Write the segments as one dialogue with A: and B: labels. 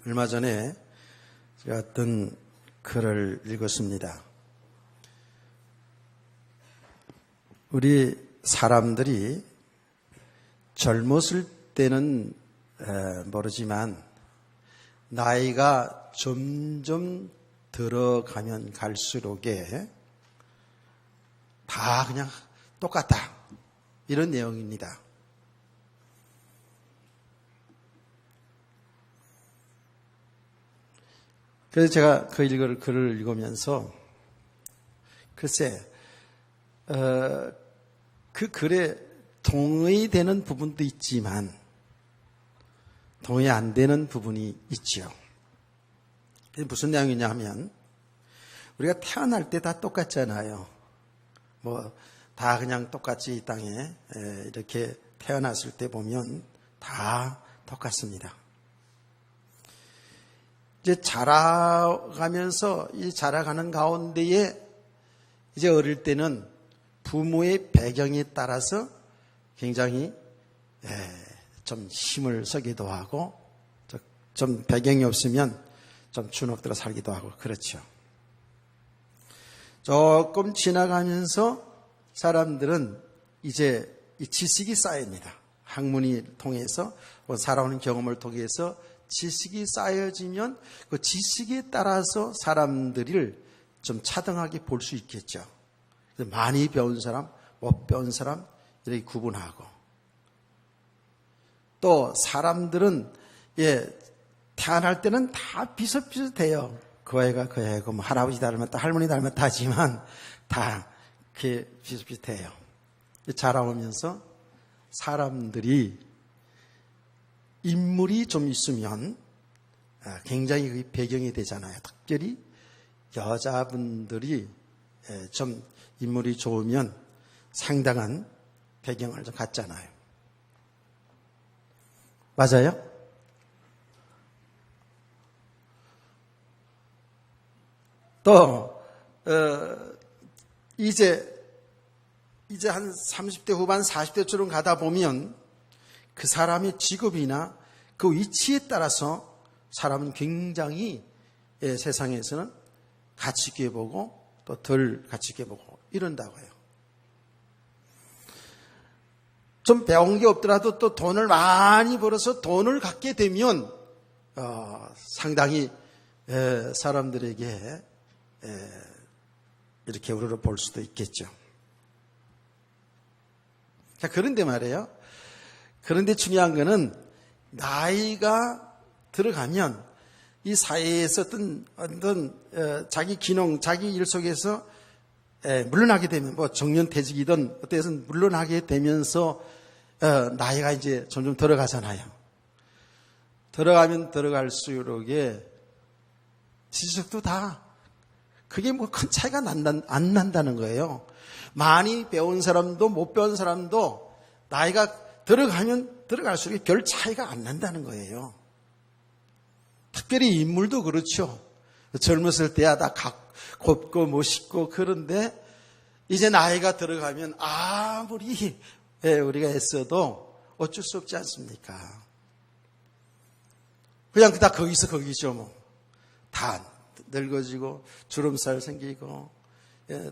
A: 얼마 전에 제가 어떤 글을 읽었습니다. 우리 사람들이 젊었을 때는 모르지만 나이가 점점 들어가면 갈수록에 다 그냥 똑같다. 이런 내용입니다. 그래서 제가 그 글을 읽으면서 글쎄 그 글에 동의되는 부분도 있지만 동의 안 되는 부분이 있죠. 무슨 내용이냐 하면 우리가 태어날 때 다 똑같잖아요. 다 그냥 똑같이 이 땅에 이렇게 태어났을 때 보면 다 똑같습니다. 이제 자라가면서 이 자라가는 가운데에 이제 어릴 때는 부모의 배경에 따라서 굉장히 좀 힘을 쓰기도 하고 좀 배경이 없으면 좀 주눅들어 살기도 하고 그렇죠. 조금 지나가면서 사람들은 이제 이 지식이 쌓입니다. 학문이 통해서 살아오는 경험을 통해서 지식이 쌓여지면 그 지식에 따라서 사람들을 좀 차등하게 볼 수 있겠죠. 많이 배운 사람, 못 배운 사람 이렇게 구분하고 또 사람들은 태어날 때는 다 비슷비슷해요. 그 애가 그 애고 할아버지 닮았다 할머니 닮았다 하지만 다 그게 비슷비슷해요. 자라오면서 사람들이 인물이 좀 있으면 굉장히 그 배경이 되잖아요. 특별히 여자분들이 좀 인물이 좋으면 상당한 배경을 좀 갖잖아요. 맞아요? 또 이제 한 30대 후반 40대쯤 가다 보면 그 사람의 직업이나 그 위치에 따라서 사람은 굉장히 세상에서는 가치 있게 보고 또 덜 가치 있게 보고 이런다고 해요. 좀 배운 게 없더라도 또 돈을 많이 벌어서 돈을 갖게 되면 상당히 사람들에게 이렇게 우러러 볼 수도 있겠죠. 자, 그런데 말이에요. 그런데 중요한 거는 나이가 들어가면 이 사회에서 어떤 자기 기능, 자기 일 속에서 물러나게 되면 정년퇴직이든 어때서 물러나게 되면서 나이가 이제 점점 들어가잖아요. 들어가면 들어갈수록에 지식도 다 그게 큰 차이가 안 난다는 거예요. 많이 배운 사람도 못 배운 사람도 나이가 들어가면 들어갈수록 별 차이가 안 난다는 거예요. 특별히 인물도 그렇죠. 젊었을 때야 다 곱고 멋있고 그런데 이제 나이가 들어가면 아무리 우리가 애써도 어쩔 수 없지 않습니까? 그냥 다 거기서 거기죠. 다 늙어지고 주름살 생기고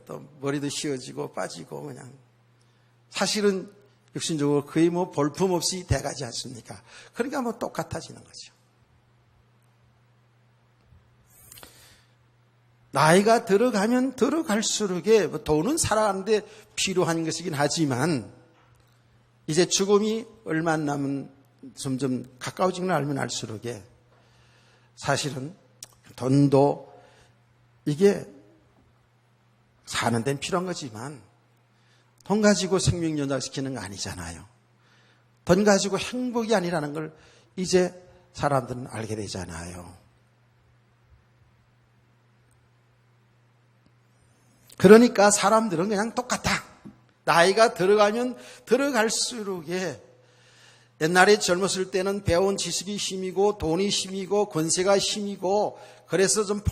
A: 또 머리도 휘어지고 빠지고 그냥 사실은 육신적으로 거의 볼품없이 돼가지 않습니까? 그러니까 똑같아지는 거죠. 나이가 들어가면 들어갈수록에 돈은 살아가는데 필요한 것이긴 하지만 이제 죽음이 얼마 안 남은 점점 가까워지는 걸 알면 알수록에 사실은 돈도 이게 사는 데는 필요한 거지만 돈 가지고 생명 연장시키는 거 아니잖아요. 돈 가지고 행복이 아니라는 걸 이제 사람들은 알게 되잖아요. 그러니까 사람들은 그냥 똑같다. 나이가 들어가면 들어갈수록에 옛날에 젊었을 때는 배운 지식이 힘이고 돈이 힘이고 권세가 힘이고 그래서 좀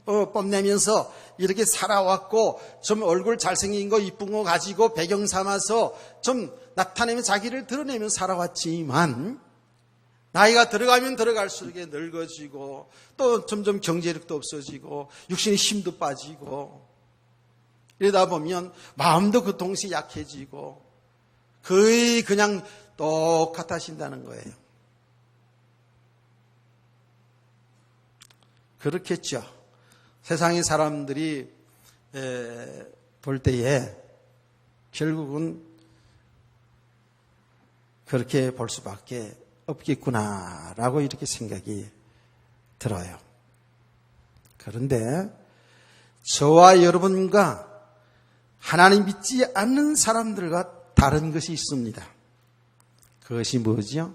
A: 뽐내면서 이렇게 살아왔고 좀 얼굴 잘생긴 거 이쁜 거 가지고 배경 삼아서 좀 나타내며 자기를 드러내며 살아왔지만 나이가 들어가면 들어갈수록 늙어지고 또 점점 경제력도 없어지고 육신의 힘도 빠지고 이러다 보면 마음도 그 동시에 약해지고 거의 그냥 똑같아진다는 거예요. 그렇겠죠. 세상의 사람들이 볼 때에 결국은 그렇게 볼 수밖에 없겠구나라고 이렇게 생각이 들어요. 그런데 저와 여러분과 하나님 믿지 않는 사람들과 다른 것이 있습니다. 그것이 뭐지요?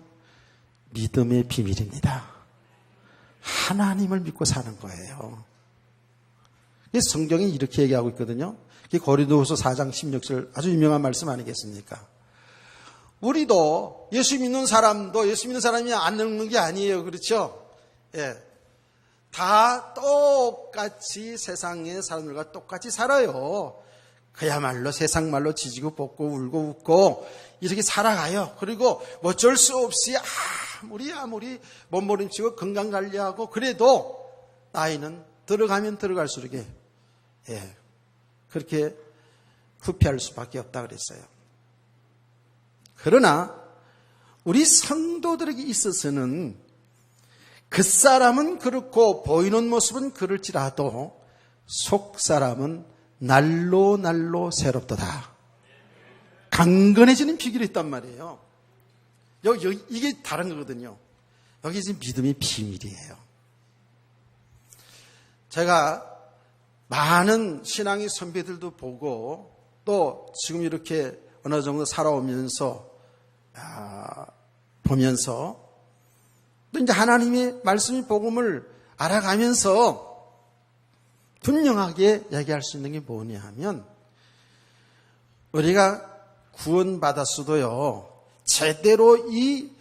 A: 믿음의 비밀입니다. 하나님을 믿고 사는 거예요. 성경이 이렇게 얘기하고 있거든요. 고린도후서 4장 16절 아주 유명한 말씀 아니겠습니까? 우리도 예수 믿는 사람도 예수 믿는 사람이 안 늙는 게 아니에요. 그렇죠? 예. 다 똑같이 세상의 사람들과 똑같이 살아요. 그야말로 세상 말로 지지고 볶고 울고 웃고 이렇게 살아가요. 그리고 어쩔 수 없이 아무리 몸부림치고 건강관리하고 그래도 나이는 들어가면 들어갈수록 그렇게 후퇴할 수밖에 없다 그랬어요. 그러나 우리 성도들에게 있어서는 그 사람은 그렇고 보이는 모습은 그럴지라도 속 사람은 날로 새롭도다. 강건해지는 비결이 있단 말이에요. 여기 이게 다른 거거든요. 여기 지금 믿음의 비밀이에요. 제가 많은 신앙의 선배들도 보고 또 지금 이렇게 어느 정도 살아오면서 보면서 또 이제 하나님의 말씀의 복음을 알아가면서 분명하게 얘기할 수 있는 게 뭐냐 하면 우리가 구원받았어도요 제대로 이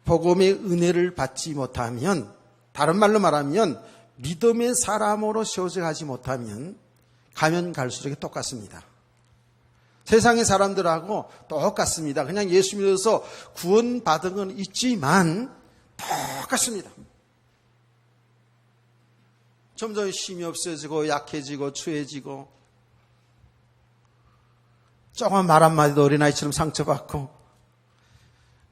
A: 복음의 은혜를 받지 못하면 다른 말로 말하면 믿음의 사람으로 세워져가지 못하면 가면 갈수록 똑같습니다. 세상의 사람들하고 똑같습니다. 그냥 예수 믿어서 구원받은 건 있지만 똑같습니다. 점점 힘이 없어지고 약해지고 추해지고 조금 말 한마디도 어린아이처럼 상처받고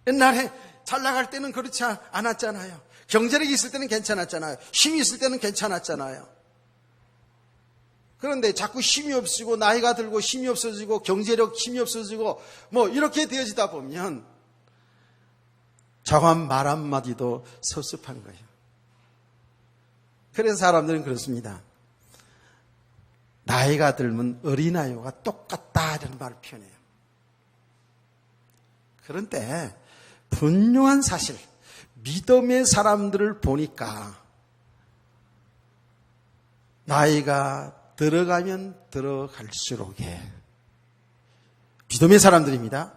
A: 옛날에 잘 나갈 때는 그렇지 않았잖아요. 경제력이 있을 때는 괜찮았잖아요. 힘이 있을 때는 괜찮았잖아요. 그런데 자꾸 힘이 없어지고 나이가 들고 힘이 없어지고 경제력 힘이 없어지고 뭐 이렇게 되어지다 보면 조금 말 한마디도 섭섭한 거예요. 그래서 사람들은 그렇습니다. 나이가 들면 어린아이와 똑같다 이런 말을 표현해요. 그런데 분명한 사실 믿음의 사람들을 보니까 나이가 들어가면 들어갈수록에 믿음의 사람들입니다.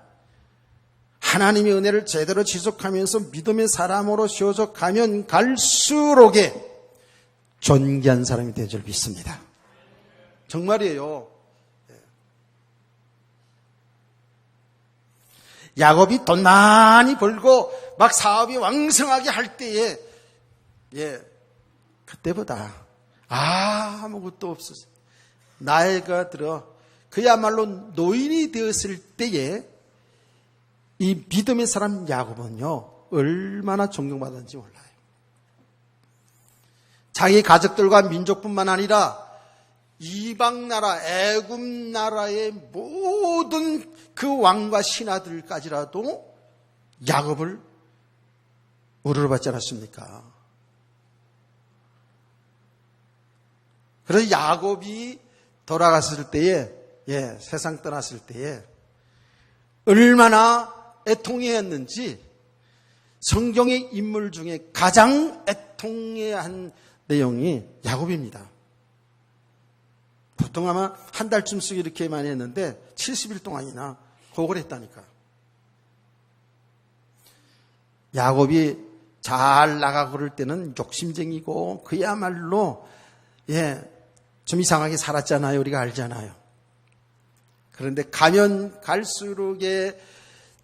A: 하나님의 은혜를 제대로 지속하면서 믿음의 사람으로 세워져 가면 갈수록에 존귀한 사람이 되는 줄 믿습니다. 정말이에요. 야곱이 돈 많이 벌고 막 사업이 왕성하게 할 때에 그때보다 아무것도 없었어요. 나이가 들어 그야말로 노인이 되었을 때에 이 믿음의 사람 야곱은요 얼마나 존경받았는지 몰라요. 자기 가족들과 민족뿐만 아니라 이방 나라 애굽 나라의 모든 그 왕과 신하들까지라도 야곱을 우러러봤지 않았습니까? 그래서 야곱이 돌아갔을 때에 세상 떠났을 때에 얼마나 애통해했는지 성경의 인물 중에 가장 애통해한 내용이 야곱입니다. 보통 아마 한 달쯤씩 이렇게 많이 했는데 70일 동안이나 곡을 했다니까. 야곱이 잘 나가고 그럴 때는 욕심쟁이고 그야말로 좀 이상하게 살았잖아요. 우리가 알잖아요. 그런데 가면 갈수록에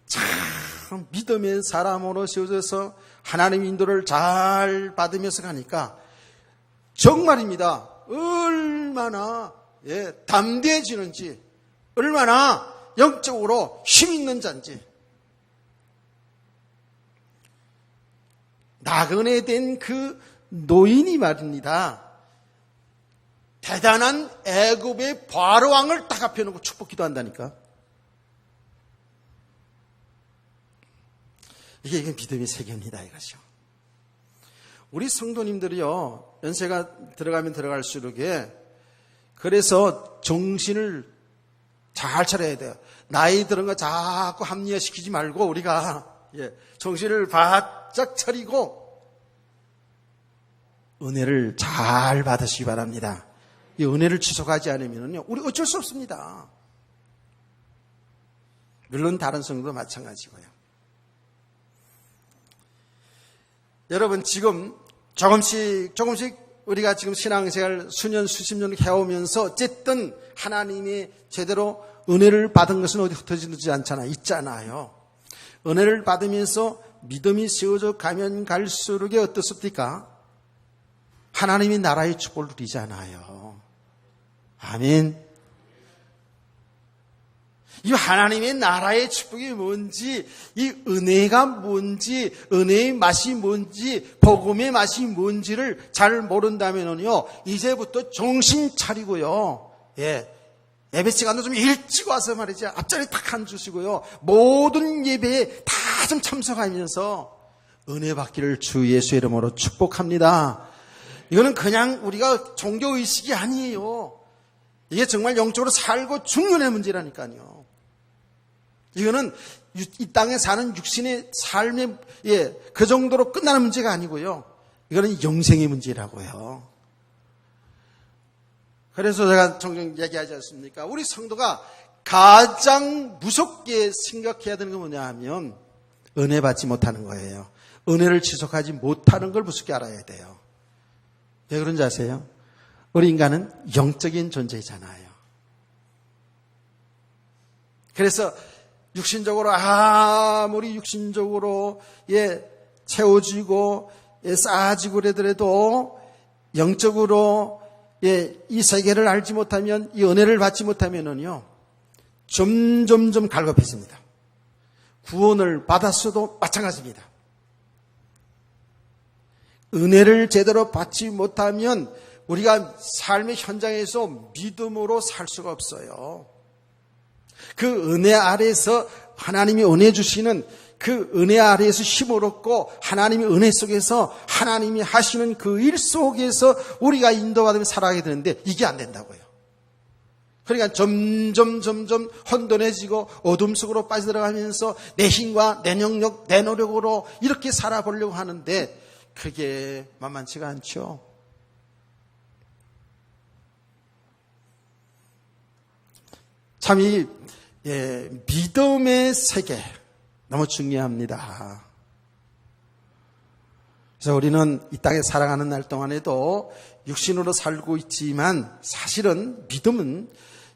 A: 참 믿음의 사람으로 세워져서 하나님 인도를 잘 받으면서 가니까 정말입니다. 얼마나 담대해지는지, 얼마나 영적으로 힘 있는 자인지. 나그네 된 그 노인이 말입니다. 대단한 애굽의 바로 왕을 딱 앞에 놓고 축복 기도한다니까. 이게 믿음의 세계입니다, 이것이요. 우리 성도님들이요, 연세가 들어가면 들어갈수록에 그래서 정신을 잘 차려야 돼요. 나이 들은 거 자꾸 합리화시키지 말고 우리가 정신을 바짝 차리고 은혜를 잘 받으시기 바랍니다. 이 은혜를 지속하지 않으면요, 우리 어쩔 수 없습니다. 물론 다른 성도도 마찬가지고요. 여러분, 지금 조금씩 우리가 지금 신앙생활 수년 수십 년 해오면서 어쨌든 하나님이 제대로 은혜를 받은 것은 어디 흩어지지 않잖아요. 있잖아요. 은혜를 받으면서 믿음이 세워져 가면 갈수록 어떻습니까? 하나님이 나라의 축복을 누리잖아요. 아멘. 이 하나님의 나라의 축복이 뭔지, 이 은혜가 뭔지, 은혜의 맛이 뭔지, 복음의 맛이 뭔지를 잘 모른다면요, 이제부터 정신 차리고요. 예배 시간도 좀 일찍 와서 말이죠. 앞자리 딱 앉으시고요. 모든 예배에 다 좀 참석하면서 은혜 받기를 주 예수 이름으로 축복합니다. 이거는 그냥 우리가 종교의식이 아니에요. 이게 정말 영적으로 살고 중년의 문제라니까요. 이거는 이 땅에 사는 육신의 삶의 그 정도로 끝나는 문제가 아니고요. 이거는 영생의 문제라고요. 그래서 제가 종종 얘기하지 않습니까? 우리 성도가 가장 무섭게 생각해야 되는 게 뭐냐 하면 은혜 받지 못하는 거예요. 은혜를 지속하지 못하는 걸 무섭게 알아야 돼요. 왜 그런지 아세요? 우리 인간은 영적인 존재잖아요. 그래서 육신적으로 아무리 육신적으로 채워지고 쌓아지고 그러더라도 영적으로 이 세계를 알지 못하면, 이 은혜를 받지 못하면은요, 점점점 갈급해집니다. 구원을 받았어도 마찬가지입니다. 은혜를 제대로 받지 못하면 우리가 삶의 현장에서 믿음으로 살 수가 없어요. 그 은혜 아래에서 하나님이 은혜 주시는 그 은혜 아래에서 힘을 얻고 하나님의 은혜 속에서 하나님이 하시는 그 일 속에서 우리가 인도받으며 살아가게 되는데 이게 안 된다고요. 그러니까 점점 혼돈해지고 어둠 속으로 빠져들어가면서 내 힘과 내 능력, 내 노력으로 이렇게 살아보려고 하는데 그게 만만치가 않죠. 참 이 믿음의 세계 너무 중요합니다. 그래서 우리는 이 땅에 살아가는 날 동안에도 육신으로 살고 있지만 사실은 믿음은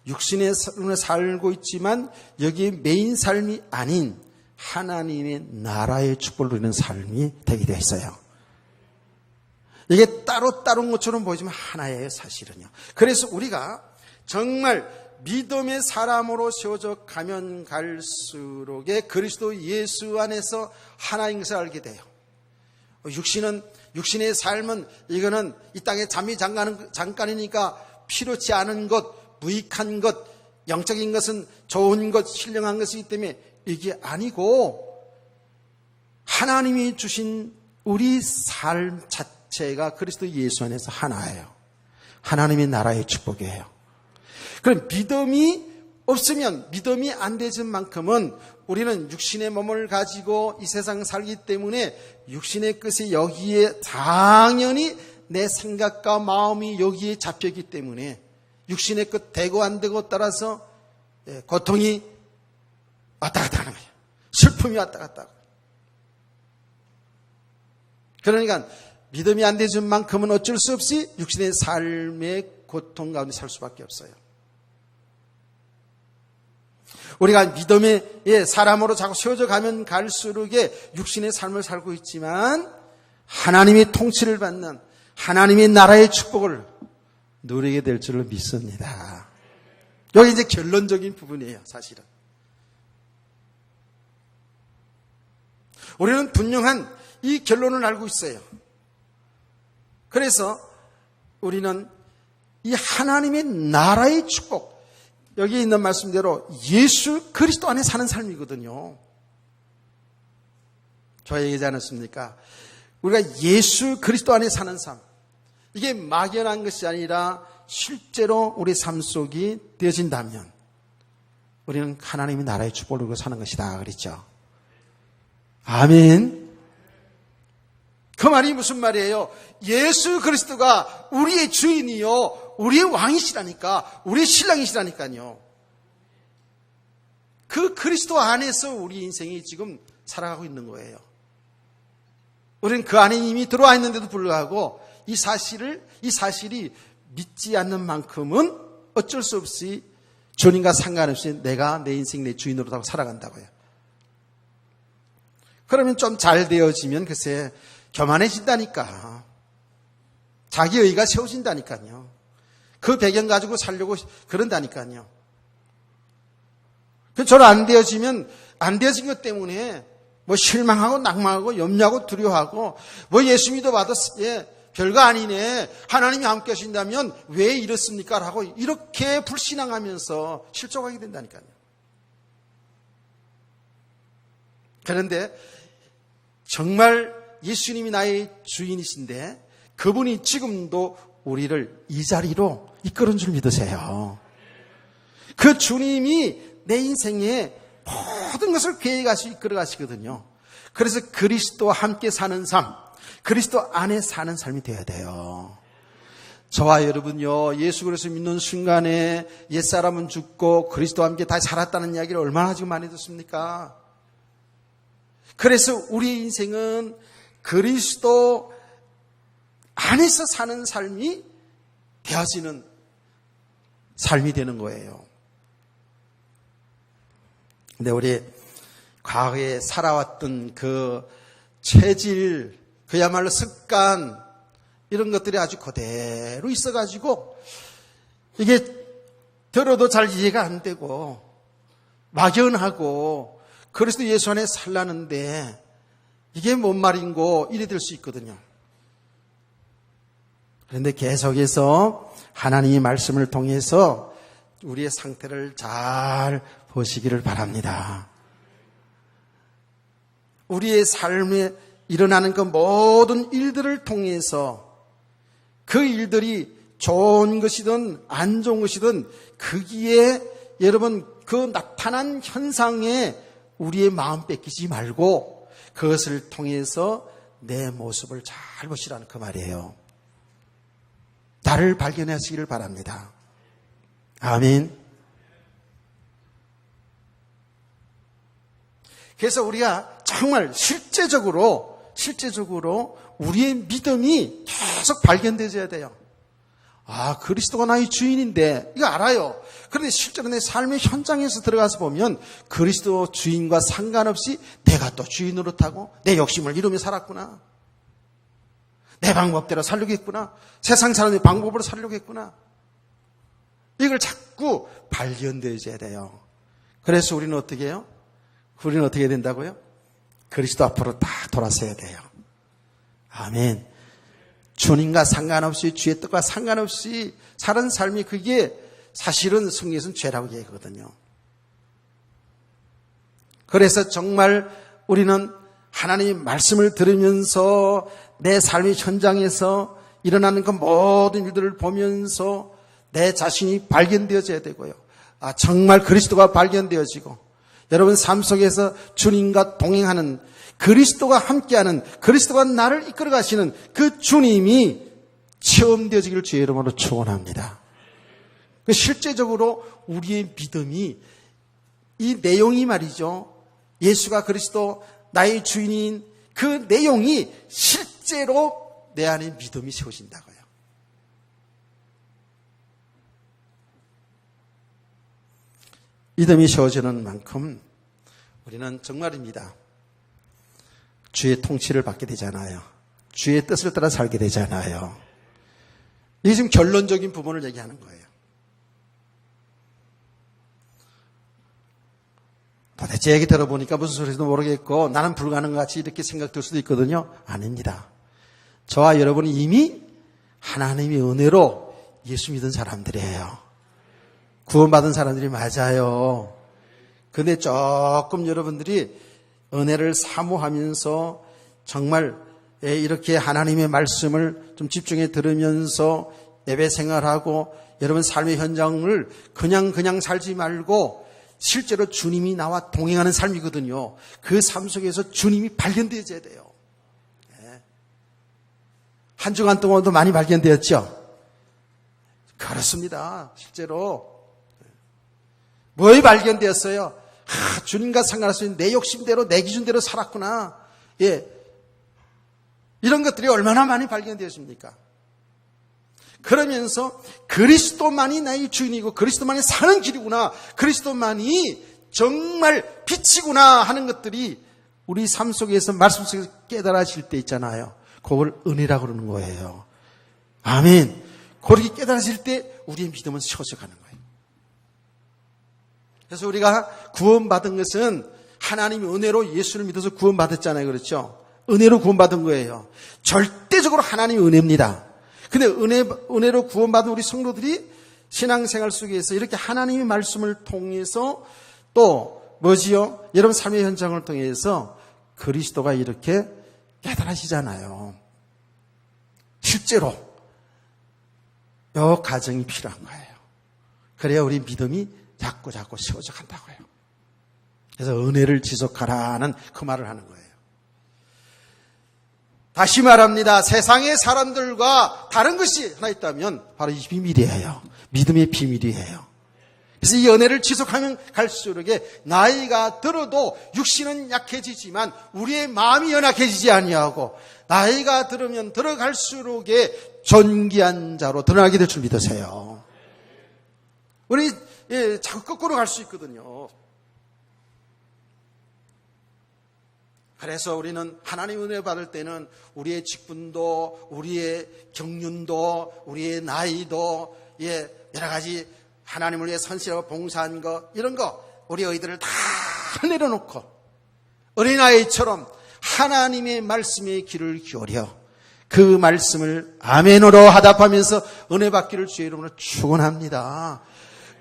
A: 육신에 살고 있지만 여기에 메인 삶이 아닌 하나님의 나라의 축복을 누리는 삶이 되게 되어 있어요. 이게 따로따로인 것처럼 보이지만 하나예요, 사실은요. 그래서 우리가 정말 믿음의 사람으로 세워져 가면 갈수록 그리스도 예수 안에서 하나인 것을 알게 돼요. 육신의 삶은 이거는 이 땅에 잠이 잠깐이니까 필요치 않은 것, 무익한 것, 영적인 것은 좋은 것, 신령한 것이기 때문에 이게 아니고 하나님이 주신 우리 삶 자체가 그리스도 예수 안에서 하나예요. 하나님의 나라의 축복이에요. 그럼 믿음이 없으면, 믿음이 안 되는 만큼은 우리는 육신의 몸을 가지고 이 세상 살기 때문에 육신의 끝이 여기에 당연히 내 생각과 마음이 여기에 잡혀있기 때문에 육신의 끝 되고 안 되고 따라서 고통이 왔다 갔다 하는 거예요. 슬픔이 왔다 갔다 하고. 그러니까 믿음이 안 되는 만큼은 어쩔 수 없이 육신의 삶의 고통 가운데 살 수밖에 없어요. 우리가 믿음의 사람으로 자꾸 세워져 가면 갈수록에 육신의 삶을 살고 있지만 하나님의 통치를 받는 하나님의 나라의 축복을 누리게 될 줄을 믿습니다. 여기 이제 결론적인 부분이에요, 사실은. 우리는 분명한 이 결론을 알고 있어요. 그래서 우리는 이 하나님의 나라의 축복, 여기 있는 말씀대로 예수 그리스도 안에 사는 삶이거든요. 저 얘기하지 않았습니까? 우리가 예수 그리스도 안에 사는 삶, 이게 막연한 것이 아니라 실제로 우리 삶 속이 되어진다면 우리는 하나님의 나라의 축복을 누리고 사는 것이다 그랬죠. 아멘. 그 말이 무슨 말이에요? 예수 그리스도가 우리의 주인이요, 우리의 왕이시라니까, 우리의 신랑이시라니까요. 그 그리스도 안에서 우리 인생이 지금 살아가고 있는 거예요. 우리는 그 안에 이미 들어와 있는데도 불구하고 이 사실이 믿지 않는 만큼은 어쩔 수 없이 주님과 상관없이 내가 내 인생 내 주인으로 살아간다고요. 그러면 좀 잘 되어지면 글쎄 교만해진다니까. 자기 의의가 세워진다니까요. 그 배경 가지고 살려고 그런다니까요. 저는 안 되어지면 안 되어진 것 때문에 뭐 실망하고 낙망하고 염려하고 두려워하고 뭐 예수 믿어봐도 별거 아니네. 하나님이 함께 하신다면 왜 이렇습니까? 라고 이렇게 불신앙하면서 실족하게 된다니까요. 그런데 정말 예수님이 나의 주인이신데 그분이 지금도 우리를 이 자리로 이끄는 줄 믿으세요. 그 주님이 내 인생에 모든 것을 계획하시고 이끌어 가시거든요. 그래서 그리스도와 함께 사는 삶, 그리스도 안에 사는 삶이 되어야 돼요. 저와 여러분요, 예수 그리스도 믿는 순간에 옛사람은 죽고 그리스도와 함께 다시 살았다는 이야기를 얼마나 지금 많이 듣습니까? 그래서 우리 인생은 그리스도 안에서 사는 삶이 되어지는 삶이 되는 거예요. 근데 우리 과거에 살아왔던 그 체질, 그야말로 습관, 이런 것들이 아주 그대로 있어가지고 이게 들어도 잘 이해가 안 되고 막연하고 그리스도 예수 안에 살라는데 이게 뭔 말인고 이래 될 수 있거든요. 그런데 계속해서 하나님의 말씀을 통해서 우리의 상태를 잘 보시기를 바랍니다. 우리의 삶에 일어나는 그 모든 일들을 통해서 그 일들이 좋은 것이든 안 좋은 것이든 거기에 여러분 그 나타난 현상에 우리의 마음 뺏기지 말고 그것을 통해서 내 모습을 잘 보시라는 그 말이에요. 나를 발견하시기를 바랍니다. 아멘. 그래서 우리가 정말 실제적으로 우리의 믿음이 계속 발견되어야 돼요. 아, 그리스도가 나의 주인인데 이거 알아요. 그런데 실제로 내 삶의 현장에서 들어가서 보면 그리스도 주인과 상관없이 내가 또 주인으로 타고 내 욕심을 이루며 살았구나. 내 방법대로 살려고 했구나. 세상 사람의 방법으로 살려고 했구나. 이걸 자꾸 발견되어야 돼요. 그래서 우리는 어떻게 해요? 우리는 어떻게 된다고요? 그리스도 앞으로 딱 돌아서야 돼요. 아멘. 주님과 상관없이 주의 뜻과 상관없이 사는 삶이 그게 사실은 성경에서는 죄라고 얘기하거든요. 그래서 정말 우리는 하나님의 말씀을 들으면서 내 삶의 현장에서 일어나는 그 모든 일들을 보면서 내 자신이 발견되어져야 되고요. 아, 정말 그리스도가 발견되어지고 여러분 삶 속에서 주님과 동행하는 그리스도가 함께하는 그리스도가 나를 이끌어 가시는 그 주님이 체험되어지기를 주의 이름으로 축원합니다. 실제적으로 우리의 믿음이 이 내용이 말이죠. 예수가 그리스도 나의 주인인 그 내용이 실제로 내 안에 믿음이 세워진다고요. 믿음이 세워지는 만큼 우리는 정말입니다. 주의 통치를 받게 되잖아요. 주의 뜻을 따라 살게 되잖아요. 이게 지금 결론적인 부분을 얘기하는 거예요. 도대체 얘기 들어보니까 무슨 소리인지도 모르겠고 나는 불가능한 것 같이 이렇게 생각될 수도 있거든요. 아닙니다. 저와 여러분이 이미 하나님의 은혜로 예수 믿은 사람들이에요. 구원받은 사람들이 맞아요. 근데 조금 여러분들이 은혜를 사모하면서 정말 이렇게 하나님의 말씀을 좀 집중해 들으면서 예배 생활하고 여러분 삶의 현장을 그냥 살지 말고 실제로 주님이 나와 동행하는 삶이거든요. 그 삶 속에서 주님이 발견되어야 돼요. 한 주간 동안도 많이 발견되었죠? 그렇습니다. 실제로. 뭐에 발견되었어요? 주님과 상관할 수 있는 내 욕심대로 내 기준대로 살았구나. 예. 이런 것들이 얼마나 많이 발견되었습니까? 그러면서 그리스도만이 나의 주인이고 그리스도만이 사는 길이구나. 그리스도만이 정말 빛이구나 하는 것들이 우리 삶 속에서 말씀 속에서 깨달아질 때 있잖아요. 그걸 은혜라고 그러는 거예요. 아멘. 그렇게 깨달아질 때 우리의 믿음은 세워져 가는 거예요. 그래서 우리가 구원받은 것은 하나님의 은혜로 예수를 믿어서 구원받았잖아요. 그렇죠? 은혜로 구원받은 거예요. 절대적으로 하나님의 은혜입니다. 근데 은혜로 구원받은 우리 성도들이 신앙생활 속에서 이렇게 하나님의 말씀을 통해서 또 뭐지요? 여러분 삶의 현장을 통해서 그리스도가 이렇게 깨달아지잖아요. 실제로 이 과정이 필요한 거예요. 그래야 우리 믿음이 자꾸 세워져 간다고요. 그래서 은혜를 지속하라는 그 말을 하는 거예요. 다시 말합니다. 세상의 사람들과 다른 것이 하나 있다면 바로 이 비밀이에요. 믿음의 비밀이에요. 그래서 이 은혜를 지속하면 갈수록 나이가 들어도 육신은 약해지지만 우리의 마음이 연약해지지 아니하고 나이가 들으면 들어갈수록 존귀한 자로 드러나게 될 줄 믿으세요. 우리 자꾸 거꾸로 갈 수 있거든요. 그래서 우리는 하나님 은혜 받을 때는 우리의 직분도, 우리의 경륜도, 우리의 나이도, 여러 가지 하나님을 위해 선실하고 봉사한 거, 이런 거, 우리 의들을 다 내려놓고, 어린아이처럼 하나님의 말씀에 귀를 기울여 그 말씀을 아멘으로 하답하면서 은혜 받기를 주의 이름으로 축원합니다.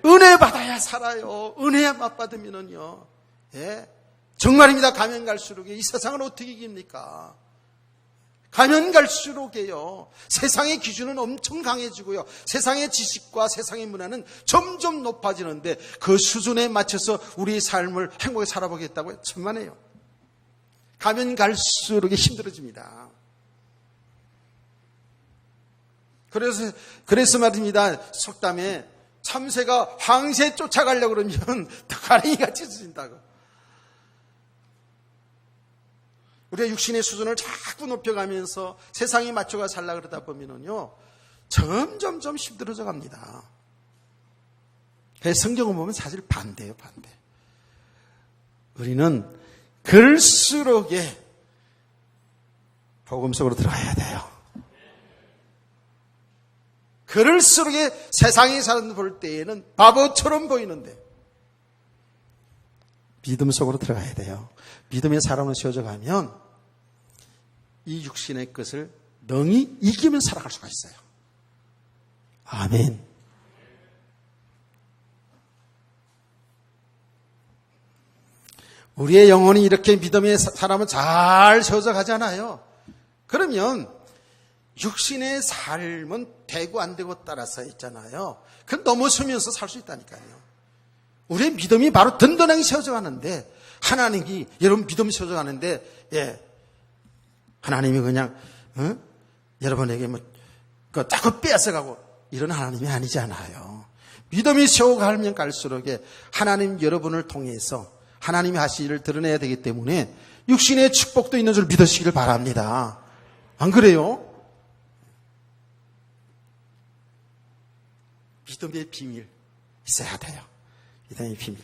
A: 은혜 받아야 살아요. 은혜 맛받으면은요. 정말입니다. 가면 갈수록 이 세상을 어떻게 이깁니까? 가면 갈수록에요. 세상의 기준은 엄청 강해지고요. 세상의 지식과 세상의 문화는 점점 높아지는데 그 수준에 맞춰서 우리의 삶을 행복하게 살아보겠다고요? 천만에요. 가면 갈수록 힘들어집니다. 그래서 말입니다. 속담에 참새가 황새 쫓아가려고 그러면 가랭이같이 찢어진다고. 우리가 육신의 수준을 자꾸 높여가면서 세상에 맞춰가 살려고 그러다 보면은요, 점점 힘들어져 갑니다. 성경을 보면 사실 반대예요, 반대. 우리는 글수록에 복음 속으로 들어가야 돼요. 그럴수록에 세상의 사람들 볼 때에는 바보처럼 보이는데 믿음 속으로 들어가야 돼요. 믿음의 사람을 세워져 가면 이 육신의 것을 능히 이기면 살아갈 수가 있어요. 아멘. 우리의 영혼이 이렇게 믿음의 사람은 잘 세워져 가잖아요. 그러면 육신의 삶은 되고 안 되고 따라서 있잖아요. 그건 넘어서면서 살 수 있다니까요. 우리의 믿음이 바로 든든하게 세워져 가는데 하나님이 여러분 믿음 세워져 가는데 하나님이 그냥 여러분에게 자꾸 빼앗아가고 이런 하나님이 아니잖아요. 믿음이 세워가면 갈수록 하나님 여러분을 통해서 하나님이 하실 일을 드러내야 되기 때문에 육신의 축복도 있는 줄 믿으시기를 바랍니다. 안 그래요? 믿음의 비밀 있어야 돼요. 믿음의 비밀.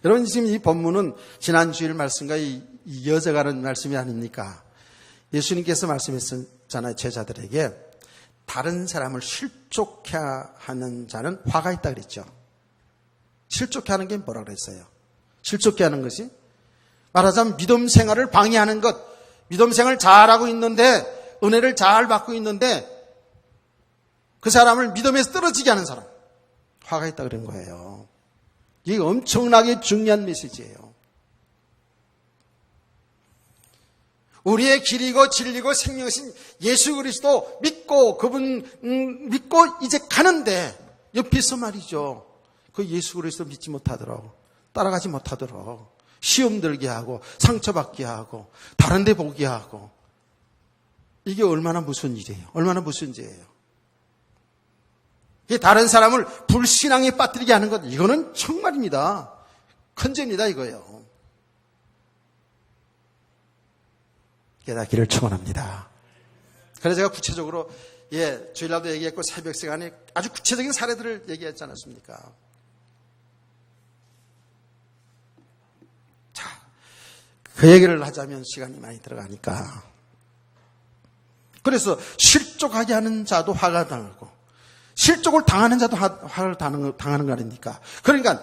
A: 여러분, 지금 이 본문은 지난 주일 말씀과 이어져가는 말씀이 아닙니까? 예수님께서 말씀하셨잖아요. 제자들에게 다른 사람을 실족해 하는 자는 화가 있다 그랬죠. 실족해 하는 게 뭐라 그랬어요? 실족해 하는 것이 말하자면 믿음 생활을 방해하는 것, 믿음 생활을 잘하고 있는데, 은혜를 잘 받고 있는데 그 사람을 믿음에서 떨어지게 하는 사람, 화가 있다 그런 거예요. 이게 엄청나게 중요한 메시지예요. 우리의 길이고 진리고 생명이신 예수 그리스도 믿고 그분 믿고 이제 가는데 옆에서 말이죠. 그 예수 그리스도 믿지 못하도록, 따라가지 못하도록 시험 들게 하고 상처받게 하고 다른 데 보게 하고, 이게 얼마나 무슨 일이에요. 얼마나 무슨 죄예요. 다른 사람을 불신앙에 빠뜨리게 하는 것, 이거는 정말입니다. 큰 죄입니다, 이거요. 깨닫기를 축원합니다. 그래서 제가 구체적으로 주일날도 얘기했고 새벽 시간에 아주 구체적인 사례들을 얘기했지 않았습니까? 자, 그 얘기를 하자면 시간이 많이 들어가니까. 그래서 실족하게 하는 자도 화가 당하고 실족을 당하는 자도 화를 당하는 거 아닙니까? 그러니까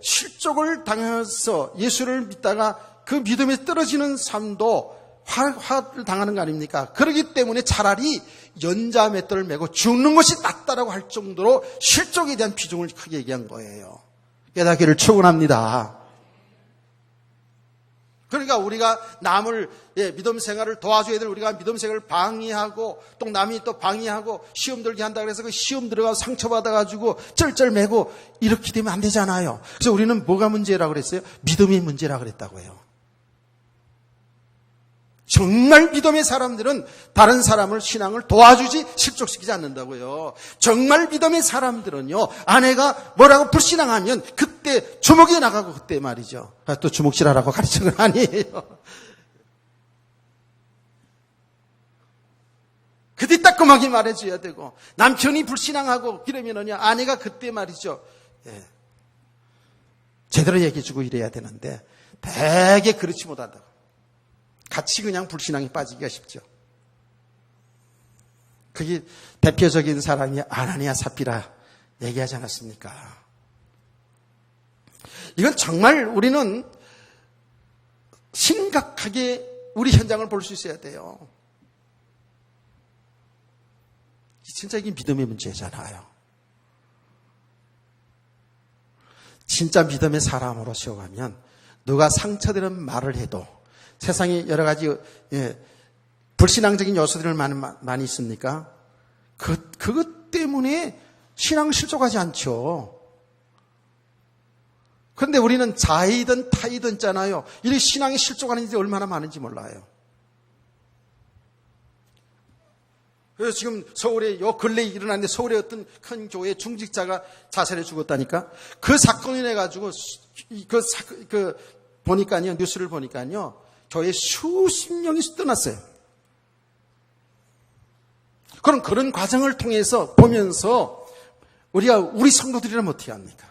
A: 실족을 당해서 예수를 믿다가 그 믿음에 떨어지는 삶도 화를 당하는 거 아닙니까? 그렇기 때문에 차라리 연자맷돌을 메고 죽는 것이 낫다라고 할 정도로 실족에 대한 비중을 크게 얘기한 거예요. 깨닫기를 축원합니다. 그러니까 우리가 남을 믿음 생활을 도와줘야 될, 우리가 믿음 생활을 방해하고 또 남이 또 방해하고 시험 들게 한다 그래서 그 시험 들어가서 상처받아가지고 쩔쩔매고 이렇게 되면 안 되잖아요. 그래서 우리는 뭐가 문제라고 그랬어요? 믿음이 문제라고 그랬다고요. 정말 믿음의 사람들은 다른 사람을, 신앙을 도와주지 실족시키지 않는다고요. 정말 믿음의 사람들은요, 아내가 뭐라고 불신앙하면 그때 주먹이 나가고, 그때 말이죠. 또 주먹질하라고 가르친 건 아니에요. 그때 따끔하게 말해줘야 되고, 남편이 불신앙하고 그러면은요, 아내가 그때 말이죠, 제대로 얘기해주고 이래야 되는데 되게 그렇지 못한다고. 같이 그냥 불신앙에 빠지기가 쉽죠. 그게 대표적인 사람이 아나니아 삽비라 얘기하지 않았습니까? 이건 정말 우리는 심각하게 우리 현장을 볼 수 있어야 돼요. 진짜 이게 믿음의 문제잖아요. 진짜 믿음의 사람으로 세워가면 누가 상처되는 말을 해도, 세상에 여러 가지 불신앙적인 요소들이 많이 있습니까? 그것 때문에 신앙을 실족하지 않죠. 그런데 우리는 자이든 타이든 있잖아요. 이렇게 신앙이 실족하는 일이 얼마나 많은지 몰라요. 그래서 지금 서울에 요 근래에 일어났는데, 서울의 어떤 큰 교회 중직자가 자살해 죽었다니까. 그 사건을 인해 가지고 보니까요, 뉴스를 보니까요, 교회 수십 명이 떠났어요. 그럼 그런 과정을 통해서 보면서 우리가 우리 성도들이라면 어떻게 합니까?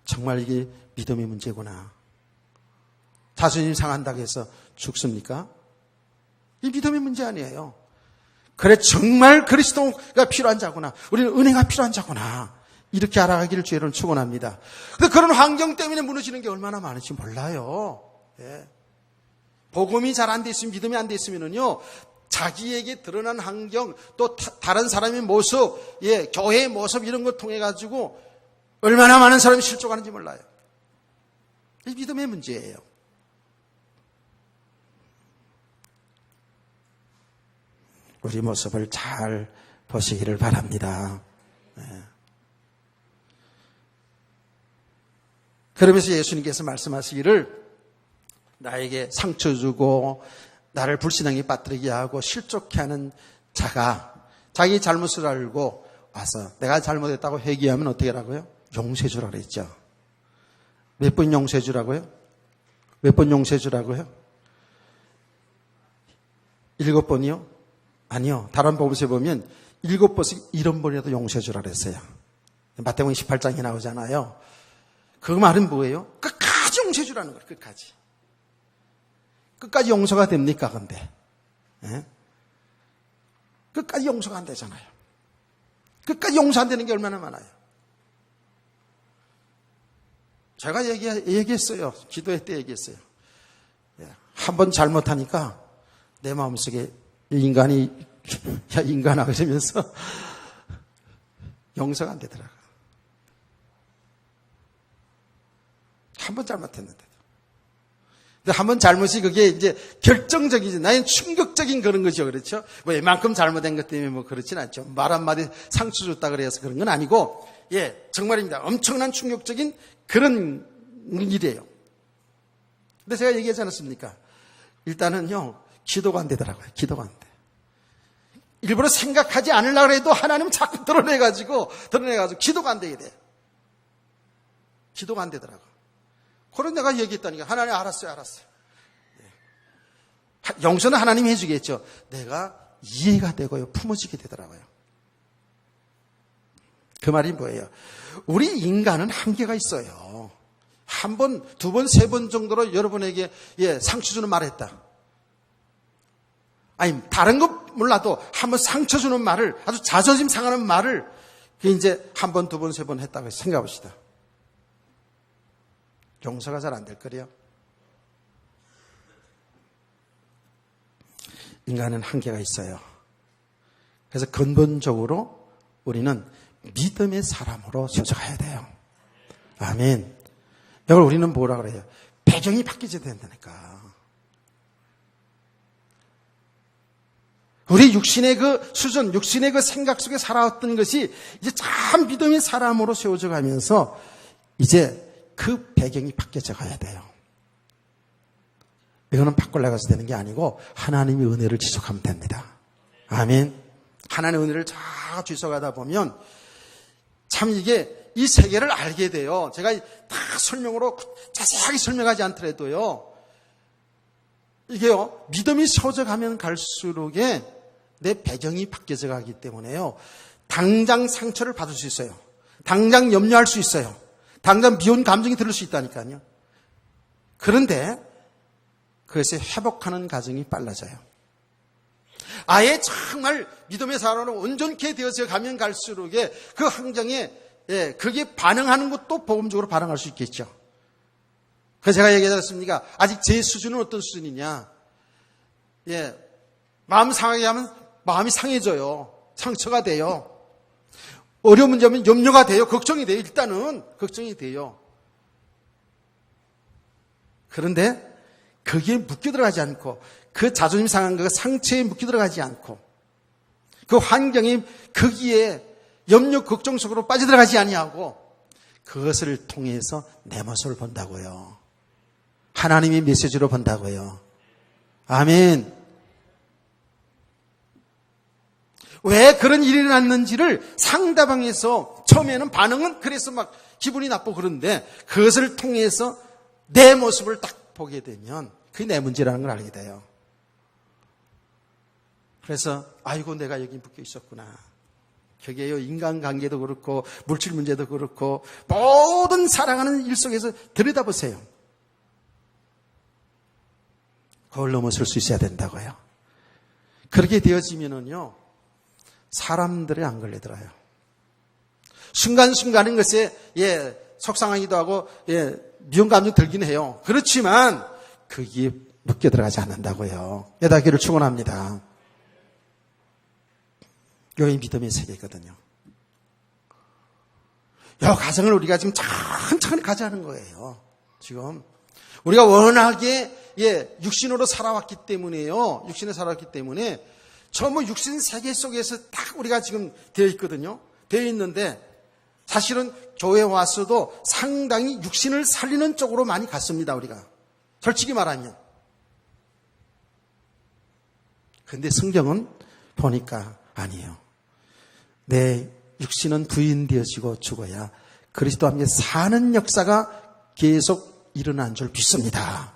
A: 정말 이게 믿음의 문제구나. 자존심 상한다고 해서 죽습니까? 이 믿음의 문제 아니에요. 그래, 정말 그리스도가 필요한 자구나. 우리는 은혜가 필요한 자구나. 이렇게 알아가기를 주의로 축원합니다. 근데 그런 환경 때문에 무너지는 게 얼마나 많은지 몰라요. 복음이 잘 안 돼 있으면, 믿음이 안 돼 있으면은요, 자기에게 드러난 환경, 또 다른 사람의 모습, 교회의 모습 이런 걸 통해 가지고 얼마나 많은 사람이 실족하는지 몰라요. 이 믿음의 문제예요. 우리 모습을 잘 보시기를 바랍니다. 그러면서 예수님께서 말씀하시기를, 나에게 상처 주고 나를 불신앙에 빠뜨리게 하고 실족해 하는 자가 자기 잘못을 알고 와서 내가 잘못했다고 회개하면 어떻게 하라고요? 용서해 주라고 그랬죠. 몇 번 용서해 주라고요? 몇 번 용서해 주라고요? 7번이요? 아니요. 다른 복음서에 보면 7번씩 70번이라도 용서해 주라고 그랬어요. 마태복음 18장에 나오잖아요. 그 말은 뭐예요? 끝까지 용서해 주라는 거예요. 끝까지. 끝까지 용서가 됩니까? 근데 예? 끝까지 용서가 안 되잖아요. 끝까지 용서 안 되는 게 얼마나 많아요. 제가 얘기했어요. 기도회 때 얘기했어요. 한 번 잘못하니까 내 마음속에 인간이 야 인간아 그러면서 용서가 안 되더라고요. 한 번 잘못했는데도. 근데 한 번 잘못이 그게 이제 결정적이지. 나의 충격적인 그런 거죠. 그렇죠? 뭐 이만큼 잘못된 것 때문에 뭐 그렇진 않죠. 말 한마디 상처 줬다 그래서 그런 건 아니고, 예, 정말입니다. 엄청난 충격적인 그런 일이에요. 근데 제가 얘기하지 않았습니까? 일단은요, 기도가 안 되더라고요. 기도가 안 돼. 일부러 생각하지 않으려고 해도 하나님 자꾸 드러내가지고 기도가 안 되게 돼. 기도가 안 되더라고요. 그런 내가 얘기했다니까. 하나님 알았어요. 용서는 하나님이 해주겠죠. 내가 이해가 되고요. 품어지게 되더라고요. 그 말이 뭐예요? 우리 인간은 한계가 있어요. 한 번, 두 번, 세 번 정도로 여러분에게 상처 주는 말을 했다. 아니 다른 거 몰라도 한 번 상처 주는 말을, 아주 자존심 상하는 말을 이제 한 번, 두 번, 세 번 했다고 생각해 봅시다. 용서가 잘 안 될 거래요. 인간은 한계가 있어요. 그래서 근본적으로 우리는 믿음의 사람으로 세워져가야 돼요. 아멘. 이걸 우리는 뭐라 그래요? 배경이 바뀌어야 된다니까. 우리 육신의 그 수준, 육신의 그 생각 속에 살아왔던 것이 이제 참 믿음의 사람으로 세워져 가면서 이제 그 배경이 바뀌어져 가야 돼요. 이거는 바꾸려고 해서 되는 게 아니고 하나님의 은혜를 지속하면 됩니다. 아멘. 하나님의 은혜를 잘 지속하다 보면 참 이게 이 세계를 알게 돼요. 제가 다 설명으로 자세하게 설명하지 않더라도요. 이게요. 믿음이 세워져 가면 갈수록에 내 배경이 바뀌어져 가기 때문에요. 당장 상처를 받을 수 있어요. 당장 염려할 수 있어요. 당장 미운 감정이 들을 수 있다니까요. 그런데 그것을 회복하는 과정이 빨라져요. 아예 정말 믿음의 사람으로 온전케 되어서 가면 갈수록에 그 환경에 그게 반응하는 것도 복음적으로 반응할 수 있겠죠. 그래서 제가 얘기했습니까? 아직 제 수준은 어떤 수준이냐? 마음 상하게 하면 마음이 상해져요. 상처가 돼요. 어려운 문제면 염려가 돼요. 걱정이 돼요. 일단은 걱정이 돼요. 그런데 거기에 묶여 들어가지 않고 그 자존심 상한 그 상처에 묶여 들어가지 않고 그 환경이 거기에 염려 걱정 속으로 빠져들어가지 아니하고 그것을 통해서 내 모습을 본다고요. 하나님의 메시지로 본다고요. 아멘. 왜 그런 일이 일어났는지를 상대방에서 처음에는 반응은 그래서 막 기분이 나쁘고 그런데 그것을 통해서 내 모습을 딱 보게 되면 그게 내 문제라는 걸 알게 돼요. 그래서 아이고 내가 여기 묶여 있었구나. 그게요 인간관계도 그렇고 물질 문제도 그렇고 모든 살아가는 일 속에서 들여다보세요. 그걸 넘어설 수 있어야 된다고요. 그렇게 되어지면은요 사람들이 안 걸리더라요. 순간순간인 것에 속상하기도 하고 미운 감정 들긴 해요. 그렇지만 거기에 묶여 들어가지 않는다고요. 여다기를 축원합니다. 여기 믿음의 세계거든요. 이 가정을 우리가 지금 천천히 가자는 거예요. 지금 우리가 워낙에 육신으로 살아왔기 때문에요. 육신에 살아왔기 때문에 전부 육신 세계 속에서 딱 우리가 지금 되어 있거든요. 되어 있는데 사실은 교회 와서도 상당히 육신을 살리는 쪽으로 많이 갔습니다. 우리가 솔직히 말하면. 그런데 성경은 보니까 아니에요. 내 육신은 부인되어지고 죽어야 그리스도와 함께 사는 역사가 계속 일어난 줄 믿습니다.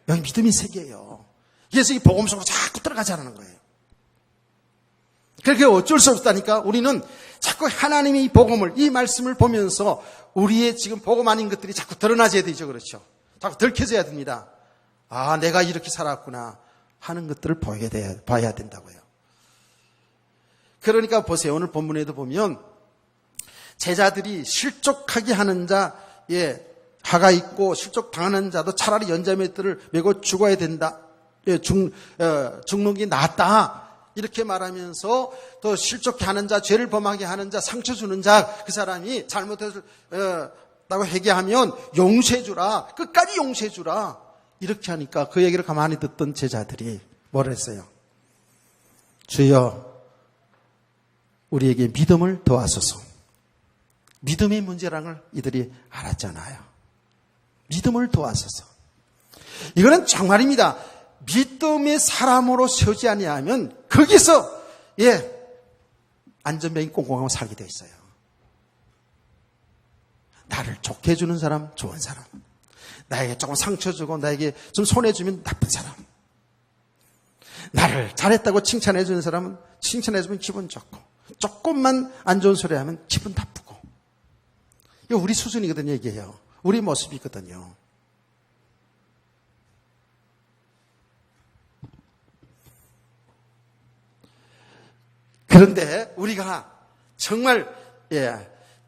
A: 여기 믿음이 세계예요. 그래서 이 복음 속으로 자꾸 들어가자는 거예요. 그렇게 어쩔 수 없다니까 우리는 자꾸 하나님의 이 복음을, 이 말씀을 보면서 우리의 지금 복음 아닌 것들이 자꾸 드러나져야 되죠. 그렇죠? 자꾸 들켜져야 됩니다. 아, 내가 이렇게 살았구나 하는 것들을 봐야 된다고요. 그러니까 보세요. 오늘 본문에도 보면 제자들이 실족하게 하는 자, 화가 있고 실족당하는 자도 차라리 연자맷들을 메고 죽어야 된다. 죽는 게 낫다. 이렇게 말하면서 또 실족해 하는 자, 죄를 범하게 하는 자, 상처 주는 자, 그 사람이 잘못했다고 회개하면 용서해주라. 끝까지 용서해주라. 이렇게 하니까 그 얘기를 가만히 듣던 제자들이 뭐라 했어요? 주여, 우리에게 믿음을 더하소서. 믿음의 문제라는 걸 이들이 알았잖아요. 믿음을 더하소서. 이거는 정말입니다. 믿음의 사람으로 세우지 아니하면 거기서 안전뱅이 꽁꽁하고 살게 돼 있어요. 나를 좋게 해주는 사람, 좋은 사람. 나에게 조금 상처 주고 나에게 좀 손해주면 나쁜 사람. 나를 잘했다고 칭찬해 주는 사람은 칭찬해 주면 기분 좋고, 조금만 안 좋은 소리 하면 기분 나쁘고. 이거 우리 수준이거든요, 이게요. 우리 모습이거든요. 그런데 우리가 정말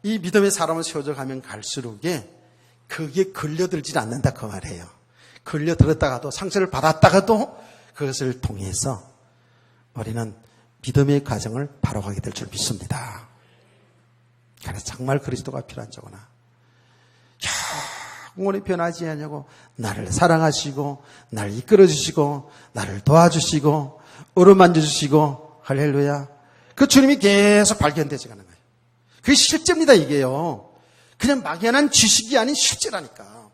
A: 이 믿음의 사람을 세워져 가면 갈수록 거기에 걸려들지 않는다 그 말이에요. 걸려들었다가도 상처를 받았다가도 그것을 통해서 우리는 믿음의 과정을 바로가게 될 줄 믿습니다. 그래서 정말 그리스도가 필요한 자구나. 영원히 변하지 않냐고 나를 사랑하시고 나를 이끌어주시고 나를 도와주시고 어루만져주시고 할렐루야. 그 주님이 계속 발견되지 가는 거예요. 그게 실제입니다. 이게요. 그냥 막연한 지식이 아닌 실제라니까.